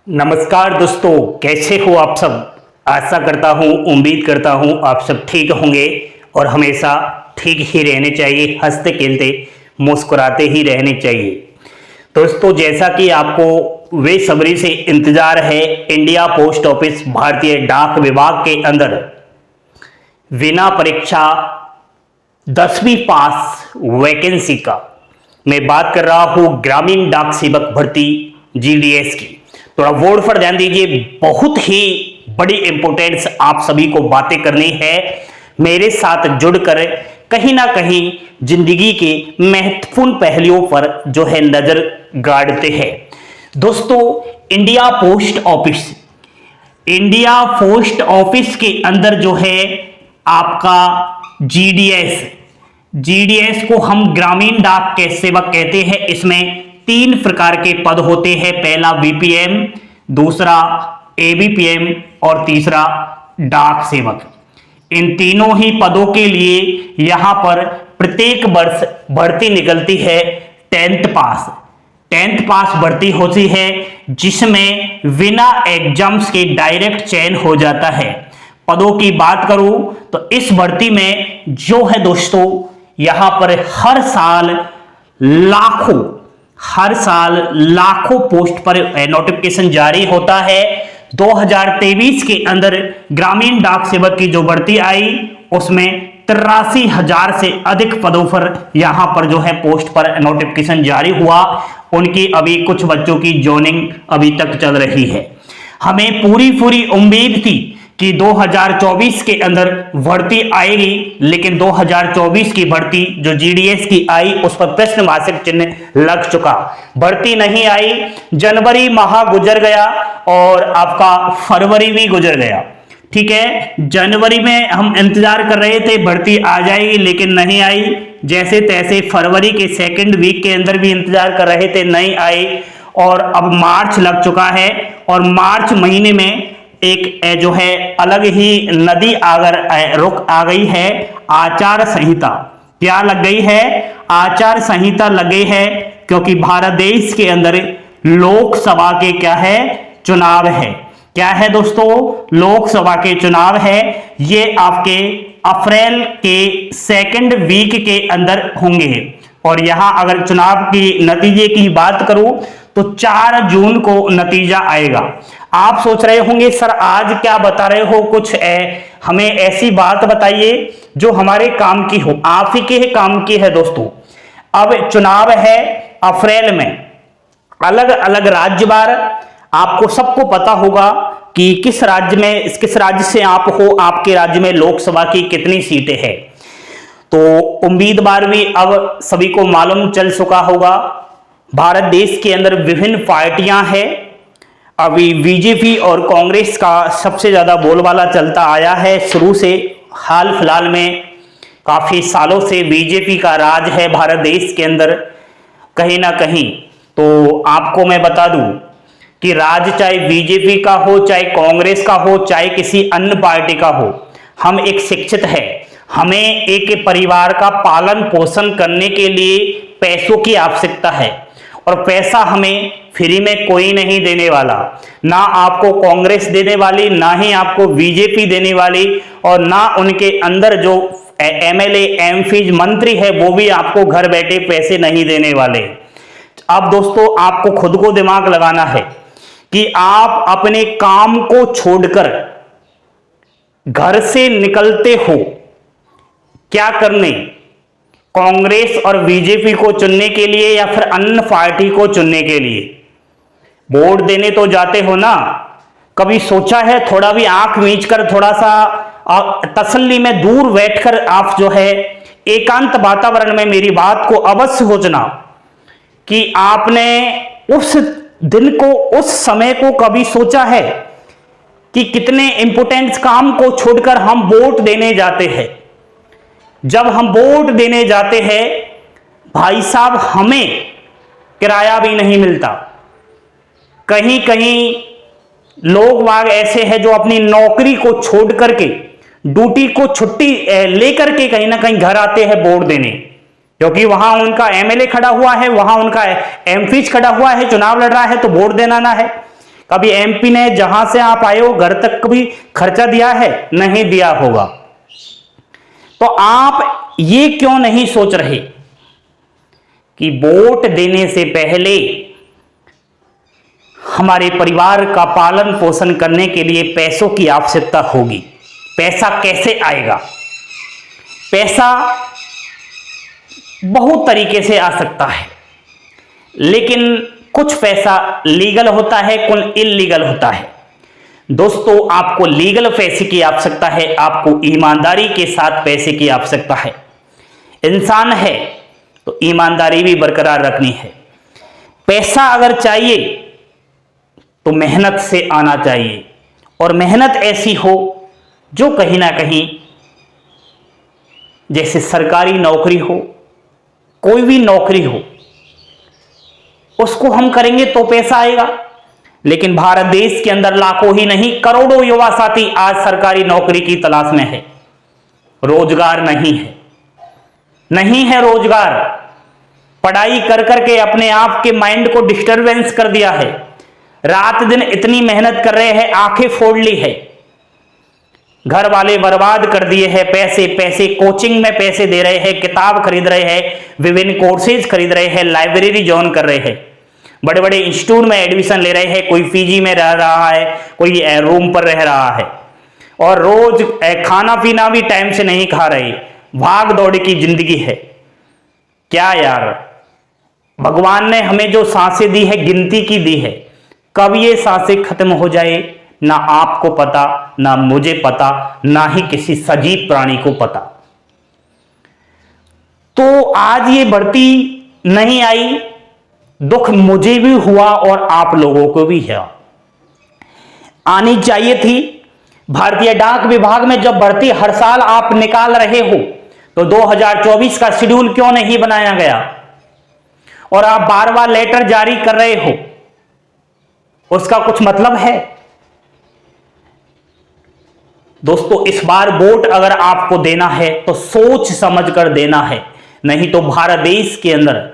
नमस्कार दोस्तों, कैसे हो आप सब। आशा करता हूँ, उम्मीद करता हूँ आप सब ठीक होंगे और हमेशा ठीक ही रहने चाहिए, हंसते खेलते मुस्कुराते ही रहने चाहिए। दोस्तों, जैसा कि आपको बेसब्री से इंतजार है, इंडिया पोस्ट ऑफिस भारतीय डाक विभाग के अंदर बिना परीक्षा 10वीं पास वैकेंसी का मैं बात कर रहा हूँ ग्रामीण डाक सेवक भर्ती जीडीएस की। थोड़ा बोर्ड पर ध्यान दीजिए, बहुत ही बड़ी इंपोर्टेंस आप सभी को बातें करनी है। मेरे साथ जुड़कर कहीं ना कहीं जिंदगी के महत्वपूर्ण पहलुओं पर जो है नजर गाड़ते हैं। दोस्तों, इंडिया पोस्ट ऑफिस के अंदर जो है आपका जीडीएस को हम ग्रामीण डाक के सेवक कहते हैं। इसमें 3 प्रकार के पद होते हैं। पहला बीपीएम, दूसरा एबीपीएम और तीसरा डाक सेवक। इन तीनों ही पदों के लिए यहां पर प्रत्येक वर्ष भर्ती निकलती है 10th पास भर्ती होती है, जिसमें बिना एग्जाम्स के डायरेक्ट चयन हो जाता है। पदों की बात करूं तो इस भर्ती में जो है दोस्तों, यहां पर हर साल लाखों पोस्ट पर नोटिफिकेशन जारी होता है। 2023 के अंदर ग्रामीण डाक सेवक की जो भर्ती आई, उसमें 83,000 से अधिक पदों पर यहां पर जो है पोस्ट पर नोटिफिकेशन जारी हुआ। उनकी अभी कुछ बच्चों की जॉइनिंग अभी तक चल रही है। हमें पूरी उम्मीद थी कि 2024 के अंदर भर्ती आएगी, लेकिन 2024 की भर्ती जो जीडीएस की आई, उस पर प्रश्नवाचक चिन्ह लग चुका। भर्ती नहीं आई, जनवरी माह गुजर गया और आपका फरवरी भी गुजर गया। ठीक है, जनवरी में हम इंतजार कर रहे थे भर्ती आ जाएगी, लेकिन नहीं आई। जैसे तैसे फरवरी के 2nd वीक के अंदर भी इंतजार कर रहे थे, नहीं आई। और अब मार्च लग चुका है और मार्च महीने में एक जो है अलग ही नदी रुक आ गई है, आचार संहिता। क्या लग गई है? आचार संहिता लग गई है, क्योंकि भारत देश के अंदर लोकसभा के क्या है, चुनाव है। क्या है दोस्तों? लोकसभा के चुनाव है। ये आपके अप्रैल के 2nd वीक के अंदर होंगे। और यहां अगर चुनाव की नतीजे की बात करूं तो 4 जून को नतीजा आएगा। आप सोच रहे होंगे, सर आज क्या बता रहे हो, कुछ हमें ऐसी बात बताइए जो हमारे काम की हो। आप ही के काम की है दोस्तों। अब चुनाव है अप्रैल में, अलग अलग राज्यवार आपको सबको पता होगा कि किस राज्य से आप हो, आपके राज्य में लोकसभा की कितनी सीटें हैं। तो उम्मीदवार भी अब सभी को मालूम चल चुका होगा। भारत देश के अंदर विभिन्न पार्टियां हैं। अभी बीजेपी और कांग्रेस का सबसे ज्यादा बोलबाला चलता आया है शुरू से। हाल फिलहाल में काफी सालों से बीजेपी का राज है भारत देश के अंदर कहीं ना कहीं। तो आपको मैं बता दूं कि राज चाहे बीजेपी का हो, चाहे कांग्रेस का हो, चाहे किसी अन्य पार्टी का हो, हम एक शिक्षित है। हमें एक परिवार का पालन पोषण करने के लिए पैसों की आवश्यकता है, और पैसा हमें फ्री में कोई नहीं देने वाला। ना आपको कांग्रेस देने वाली, ना ही आपको बीजेपी देने वाली, और ना उनके अंदर जो एमएलए एमपी मंत्री है वो भी आपको घर बैठे पैसे नहीं देने वाले। अब दोस्तों, आपको खुद को दिमाग लगाना है कि आप अपने काम को छोड़कर घर से निकलते हो क्या करने, कांग्रेस और बीजेपी को चुनने के लिए या फिर अन्य पार्टी को चुनने के लिए। वोट देने तो जाते हो ना, कभी सोचा है थोड़ा भी आंख मीच कर, थोड़ा सा तसल्ली में दूर बैठकर आप जो है एकांत वातावरण में मेरी बात को अवश्य सोचना कि आपने उस दिन को, उस समय को कभी सोचा है कि कितने इंपोर्टेंट काम को छोड़कर हम वोट देने जाते हैं। जब हम वोट देने जाते हैं भाई साहब, हमें किराया भी नहीं मिलता। कहीं कहीं लोग वाग ऐसे हैं जो अपनी नौकरी को छोड़ करके, ड्यूटी को छुट्टी लेकर के कहीं ना कहीं घर आते हैं वोट देने, क्योंकि वहां उनका एमएलए खड़ा हुआ है, वहां उनका एमपी खड़ा हुआ है, चुनाव लड़ रहा है, तो वोट देना ना है। कभी एमपी ने जहां से आप आए हो घर तक कभी खर्चा दिया है? नहीं दिया होगा। तो आप ये क्यों नहीं सोच रहे कि वोट देने से पहले हमारे परिवार का पालन पोषण करने के लिए पैसों की आवश्यकता होगी। पैसा कैसे आएगा? पैसा बहुत तरीके से आ सकता है, लेकिन कुछ पैसा लीगल होता है, कुछ इलीगल होता है। दोस्तों, आपको लीगल पैसे की आवश्यकता है, आपको ईमानदारी के साथ पैसे की आवश्यकता है। इंसान है तो ईमानदारी भी बरकरार रखनी है। पैसा अगर चाहिए तो मेहनत से आना चाहिए, और मेहनत ऐसी हो जो कहीं ना कहीं, जैसे सरकारी नौकरी हो, कोई भी नौकरी हो, उसको हम करेंगे तो पैसा आएगा। लेकिन भारत देश के अंदर लाखों ही नहीं करोड़ों युवा साथी आज सरकारी नौकरी की तलाश में है। रोजगार नहीं है, नहीं है रोजगार। पढ़ाई कर करके अपने आप के माइंड को डिस्टरबेंस कर दिया है। रात दिन इतनी मेहनत कर रहे हैं, आंखें फोड़ ली है। घर वाले बर्बाद कर दिए हैं, पैसे पैसे कोचिंग में पैसे दे रहे हैं, किताब खरीद रहे हैं, विभिन्न कोर्सेज खरीद रहे हैं, लाइब्रेरी ज्वाइन कर रहे हैं, बड़े बड़े इंस्टीट्यूट में एडमिशन ले रहे हैं। कोई पीजी में रह रहा है, कोई रूम पर रह रहा है, और रोज खाना पीना भी टाइम से नहीं खा रहे। भाग दौड़ की जिंदगी है। क्या यार, भगवान ने हमें जो सांसें दी है गिनती की दी है, कब ये सांसें खत्म हो जाए ना आपको पता, ना मुझे पता, ना ही किसी सजीव प्राणी को पता। तो आज ये बढ़ती नहीं आई, दुख मुझे भी हुआ और आप लोगों को भी है। आनी चाहिए थी। भारतीय डाक विभाग में जब भर्ती हर साल आप निकाल रहे हो, तो 2024 का शेड्यूल क्यों नहीं बनाया गया? और आप बार बार लेटर जारी कर रहे हो, उसका कुछ मतलब है? दोस्तों, इस बार वोट अगर आपको देना है तो सोच समझ कर देना है, नहीं तो भारत देश के अंदर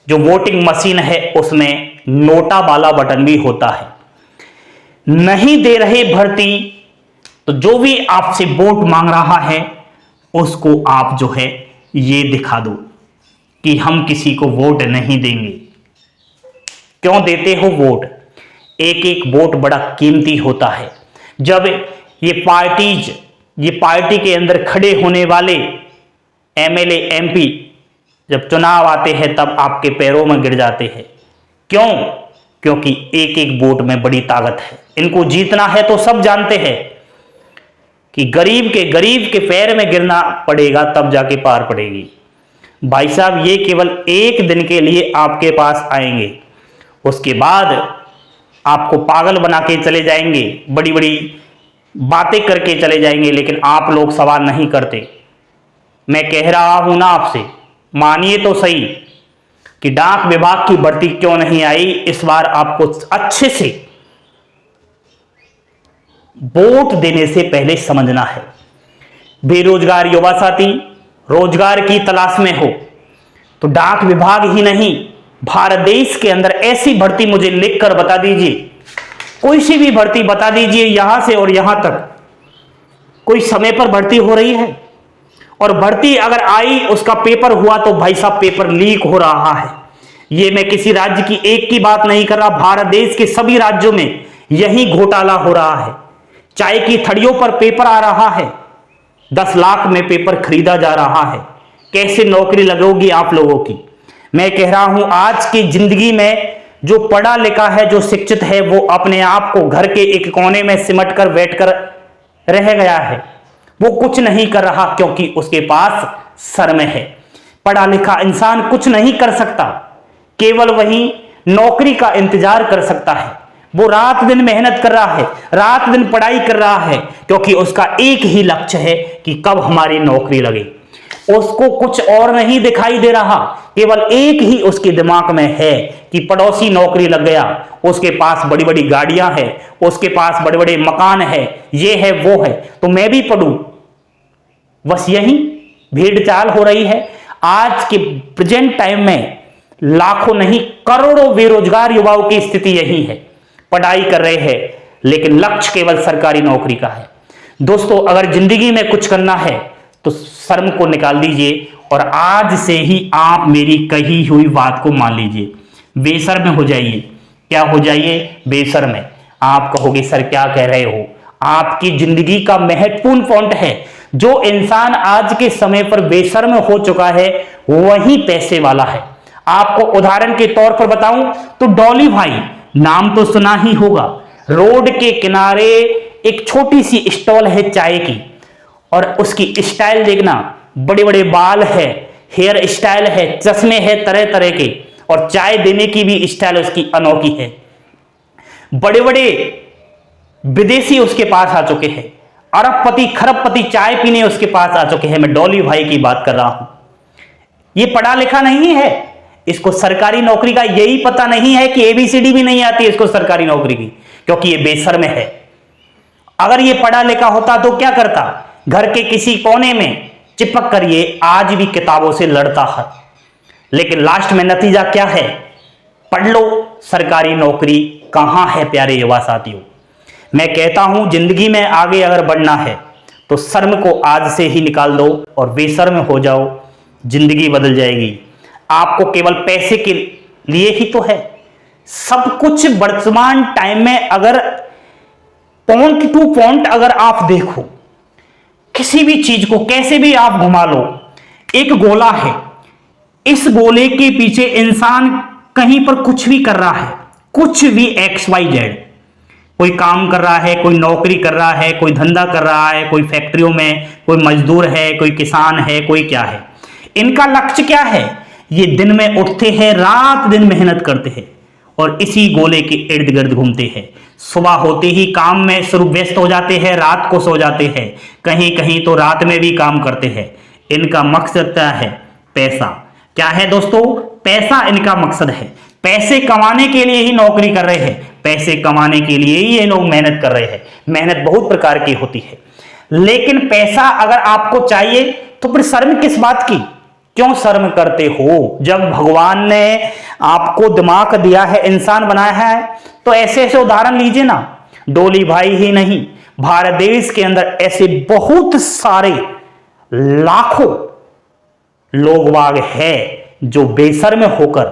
जो वोटिंग मशीन है उसमें नोटा वाला बटन भी होता है। नहीं दे रहे भर्ती तो जो भी आपसे वोट मांग रहा है उसको आप जो है ये दिखा दो कि हम किसी को वोट नहीं देंगे। क्यों देते हो वोट? एक एक वोट बड़ा कीमती होता है। जब ये पार्टी के अंदर खड़े होने वाले एमएलए एमपी जब चुनाव आते हैं तब आपके पैरों में गिर जाते हैं। क्यों? क्योंकि एक एक वोट में बड़ी ताकत है। इनको जीतना है तो सब जानते हैं कि गरीब के पैर में गिरना पड़ेगा तब जाके पार पड़ेगी। भाई साहब, ये केवल एक दिन के लिए आपके पास आएंगे, उसके बाद आपको पागल बना के चले जाएंगे, बड़ी बड़ी बातें करके चले जाएंगे, लेकिन आप लोग सवाल नहीं करते। मैं कह रहा हूं ना आपसे, मानिए तो सही कि डाक विभाग की भर्ती क्यों नहीं आई। इस बार आपको अच्छे से वोट देने से पहले समझना है। बेरोजगार युवा साथी रोजगार की तलाश में हो तो डाक विभाग ही नहीं, भारत देश के अंदर ऐसी भर्ती मुझे लिखकर बता दीजिए, कोई सी भी भर्ती बता दीजिए, यहां से और यहां तक कोई समय पर भर्ती हो रही है। और भर्ती अगर आई, उसका पेपर हुआ तो भाई साहब पेपर लीक हो रहा है। ये मैं किसी राज्य की एक की बात नहीं कर रहा, भारत देश के सभी राज्यों में यही घोटाला हो रहा है। चाय की थड़ियों पर पेपर आ रहा है, 10 लाख में पेपर खरीदा जा रहा है। कैसे नौकरी लगेगी आप लोगों की? मैं कह रहा हूं आज की जिंदगी में जो पढ़ा लिखा है, जो शिक्षित है, वो अपने आप को घर के एक कोने में सिमट कर बैठकर रह गया है। वो कुछ नहीं कर रहा क्योंकि उसके पास शर्म है। पढ़ा लिखा इंसान कुछ नहीं कर सकता, केवल वही नौकरी का इंतजार कर सकता है। वो रात दिन मेहनत कर रहा है, रात दिन पढ़ाई कर रहा है, क्योंकि उसका एक ही लक्ष्य है कि कब हमारी नौकरी लगे। उसको कुछ और नहीं दिखाई दे रहा, केवल एक ही उसके दिमाग में है कि पड़ोसी नौकरी लग गया, उसके पास बड़ी बड़ी गाड़ियां हैं, उसके पास बड़े बड़े मकान है, ये है वो है, तो मैं भी पढ़ूं। बस यही भीड़ चाल हो रही है। आज के प्रेजेंट टाइम में लाखों नहीं करोड़ों बेरोजगार युवाओं की स्थिति यही है। पढ़ाई कर रहे हैं लेकिन लक्ष्य केवल सरकारी नौकरी का है। दोस्तों, अगर जिंदगी में कुछ करना है तो शर्म को निकाल दीजिए और आज से ही आप मेरी कही हुई बात को मान लीजिए। बेशर्म हो जाइए। क्या हो जाइए? बेशर्म। आप कहोगे सर क्या कह रहे हो? आपकी जिंदगी का महत्वपूर्ण पॉइंट है। जो इंसान आज के समय पर बेशर्म हो चुका है वही पैसे वाला है। आपको उदाहरण के तौर पर बताऊं तो डॉली भाई नाम तो सुना ही होगा। रोड के किनारे एक छोटी सी स्टॉल है चाय की, और उसकी स्टाइल देखना, बड़े बड़े बाल है, हेयर स्टाइल है, चश्मे है तरह तरह के, और चाय देने की भी स्टाइल उसकी अनोखी है। बड़े बड़े विदेशी उसके पास आ चुके हैं, अरबपति खरबपति चाय पीने उसके पास आ चुके हैं। मैं डॉली भाई की बात कर रहा हूं। ये पढ़ा लिखा नहीं है, इसको सरकारी नौकरी का यही पता नहीं है कि एबीसीडी भी नहीं आती इसको सरकारी नौकरी की, क्योंकि ये बेशर्म है। अगर ये पढ़ा लिखा होता तो क्या करता? घर के किसी कोने में चिपक कर ये आज भी किताबों से लड़ता है। लेकिन लास्ट में नतीजा क्या है? पढ़ लो, सरकारी नौकरी कहां है प्यारे युवा साथियों। मैं कहता हूं जिंदगी में आगे अगर बढ़ना है तो शर्म को आज से ही निकाल दो और बेशर्म हो जाओ, जिंदगी बदल जाएगी। आपको केवल पैसे के लिए ही तो है सब कुछ। वर्तमान टाइम में अगर पॉइंट टू पॉइंट अगर आप देखो, किसी भी चीज को कैसे भी आप घुमा लो, एक गोला है, इस गोले के पीछे इंसान कहीं पर कुछ भी कर रहा है, कुछ भी XYZ, कोई काम कर रहा है, कोई नौकरी कर रहा है, कोई धंधा कर रहा है, कोई फैक्ट्रियों में कोई मजदूर है, कोई किसान है, कोई क्या है। इनका लक्ष्य क्या है? ये दिन में उठते हैं, रात दिन मेहनत करते हैं और इसी गोले के इर्द गिर्द घूमते हैं। सुबह होते ही काम में शुरू व्यस्त हो जाते हैं, रात को सो जाते हैं, कहीं कहीं तो रात में भी काम करते हैं। इनका मकसद क्या है? पैसा। क्या है दोस्तों? पैसा इनका मकसद है। पैसे कमाने के लिए ही नौकरी कर रहे हैं, पैसे कमाने के लिए ही ये लोग मेहनत कर रहे हैं। मेहनत बहुत प्रकार की होती है, लेकिन पैसा अगर आपको चाहिए तो फिर शर्म किस बात की? क्यों शर्म करते हो? जब भगवान ने आपको दिमाग दिया है, इंसान बनाया है, तो ऐसे ऐसे उदाहरण लीजिए ना। डोली भाई ही नहीं, भारत देश के अंदर ऐसे बहुत सारे लाखों लोग वाग है जो बेशर्म होकर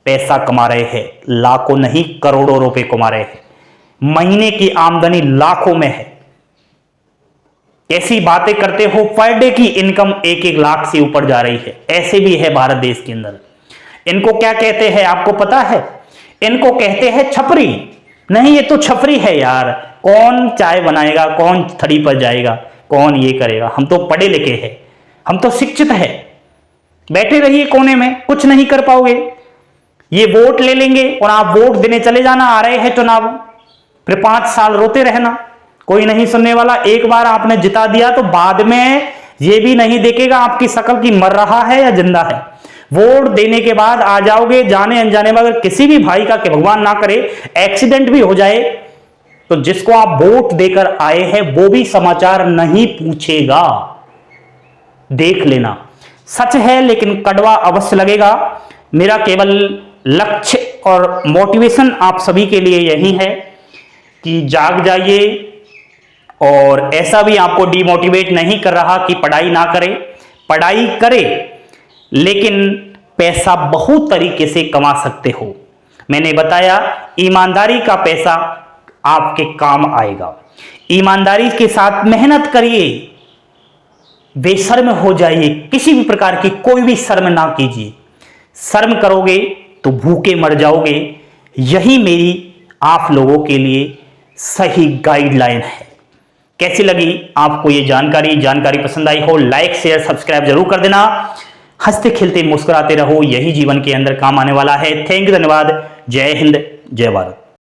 पैसा कमा रहे हैं। लाखों नहीं करोड़ों रुपए कमा रहे हैं, महीने की आमदनी लाखों में है। ऐसी बातें करते हो, पर डे की इनकम 1-1 लाख से ऊपर जा रही है। ऐसे भी है भारत देश के अंदर। इनको क्या कहते हैं आपको पता है? इनको कहते हैं छपरी। नहीं, ये तो छपरी है यार। कौन चाय बनाएगा, कौन थड़ी पर जाएगा, कौन ये करेगा? हम तो पढ़े लिखे हैं, हम तो शिक्षित है। बैठे रहिए कोने में, कुछ नहीं कर पाओगे। ये वोट ले लेंगे और आप वोट देने चले जाना, आ रहे हैं चुनाव, फिर 5 साल रोते रहना, कोई नहीं सुनने वाला। एक बार आपने जिता दिया तो बाद में ये भी नहीं देखेगा आपकी शक्ल की मर रहा है या जिंदा है। वोट देने के बाद आ जाओगे, जाने अनजाने में अगर किसी भी भाई का, कि भगवान ना करे, एक्सीडेंट भी हो जाए तो जिसको आप वोट देकर आए हैं वो भी समाचार नहीं पूछेगा। देख लेना, सच है लेकिन कड़वा अवश्य लगेगा। मेरा केवल लक्ष्य और मोटिवेशन आप सभी के लिए यही है कि जाग जाइए, और ऐसा भी आपको डिमोटिवेट नहीं कर रहा कि पढ़ाई ना करे, पढ़ाई करे, लेकिन पैसा बहुत तरीके से कमा सकते हो। मैंने बताया ईमानदारी का पैसा आपके काम आएगा। ईमानदारी के साथ मेहनत करिए, बेशर्म हो जाइए, किसी भी प्रकार की कोई भी शर्म ना कीजिए। शर्म करोगे तो भूखे मर जाओगे। यही मेरी आप लोगों के लिए सही गाइडलाइन है। कैसी लगी आपको ये जानकारी पसंद आई हो, लाइक शेयर सब्सक्राइब जरूर कर देना। हंसते खेलते मुस्कुराते रहो, यही जीवन के अंदर काम आने वाला है। थैंक यू, धन्यवाद। जय हिंद, जय भारत।